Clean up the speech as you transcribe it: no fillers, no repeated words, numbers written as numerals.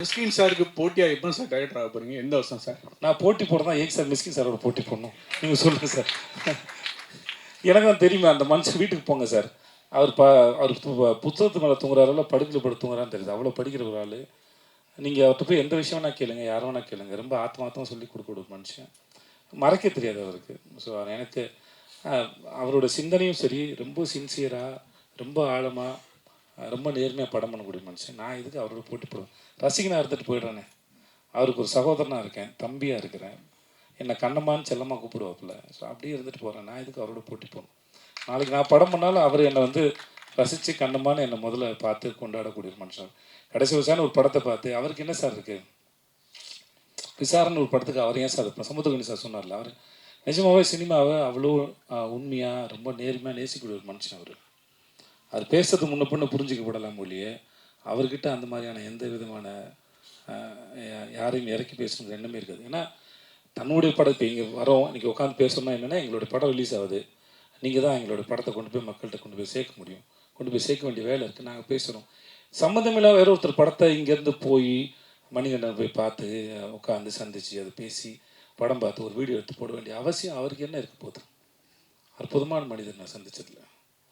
மிஸ்கின் சாருக்கு போட்டியாக எப்போ சார் டைரக்டர் ஆக போகிறீங்க? எந்த வருஷம் சார்? நான் போட்டி போடுறதா ஏன் சார் மிஸ்கின் சாரோட போட்டி போடணும்? நீங்கள் சொல்லுங்கள் சார். எனக்கு தான் தெரியுமே, அந்த மனுஷன் வீட்டுக்கு போங்க சார். அவர் புத்தகத்து மேலே தூங்குறாருல, படுக்கையில் படுத்து தூங்குறான்னு தெரியுது. அவ்வளோ படிக்கிற ஒரு ஆள். நீங்கள் அவர்கிட்ட போய் எந்த விஷயம் வேணா கேளுங்க, யாரும் வேணா கேளுங்க. ரொம்ப ஆத்மார்த்தமாக சொல்லி கொடுக்க ஒரு மனுஷன். மறக்க தெரியாது அவருக்கு. ஸோ எனக்கு அவரோட சிந்தனையும் சரி, ரொம்ப சின்சியராக, ரொம்ப ஆழமாக, ரொம்ப நேர்மையாக படம் பண்ணக்கூடிய மனுஷன். நான் இதுக்கு அவரோட போட்டி போடுவேன். ரசிகனாக இருந்துட்டு போயிடுறேனே. அவருக்கு ஒரு சகோதரனாக இருக்கேன், தம்பியாக இருக்கிறேன். என்னை கண்ணம்மான்னு செல்லமாக கூப்பிடுவாப்புல. ஸோ அப்படியே இருந்துட்டு போகிறேன். நான் இதுக்கு அவரோட போட்டி போகணும். நாளைக்கு நான் படம் பண்ணாலும் அவர் என்னை வந்து ரசித்து கண்ணம்மான்னு என்னை முதல்ல பார்த்து கொண்டாடக்கூடிய ஒரு மனுஷன். கடைசி வருஷம் ஒரு படத்தை பார்த்து அவருக்கு என்ன சார் இருக்குது, விசாரணை ஒரு படத்துக்கு அவர் ஏன் சார் இருப்பார்? சமுத்திரகனி சார் சொன்னார்ல, அவர் நிஜமாகவே சினிமாவை அவ்வளோ உண்மையாக ரொம்ப நேர்மையாக நேசிக்கூடிய ஒரு மனுஷன். அவர் பேசுறது முன்ன பின்ன புரிஞ்சிக்கப்படலாம் மொழியே. அவர்கிட்ட அந்த மாதிரியான எந்த விதமான யாரையும் இறக்கி பேசணுங்கிற எண்ணமே இருக்காது. ஏன்னா தன்னுடைய படத்தை இங்கே வரோம், இன்றைக்கி உட்காந்து பேசணும்னா என்னென்னா, எங்களுடைய படம் ரிலீஸ் ஆகுது, நீங்கள் தான் எங்களுடைய படத்தை கொண்டு போய் மக்கள்கிட்ட கொண்டு போய் சேர்க்க முடியும். கொண்டு போய் சேர்க்க வேண்டிய வேலை இருக்குது. நாங்கள் பேசுகிறோம். சம்மந்தமில்லாத வேற ஒருத்தர் படத்தை இங்கேருந்து போய் மணிகண்டன் போய் பார்த்து உட்காந்து சந்தித்து அதை பேசி படம் பார்த்து ஒரு வீடியோ எடுத்து போட வேண்டிய அவசியம் அவருக்கு என்ன இருக்க போகுது? அற்புதமான மனிதர் நான் சந்திச்சதில்லை.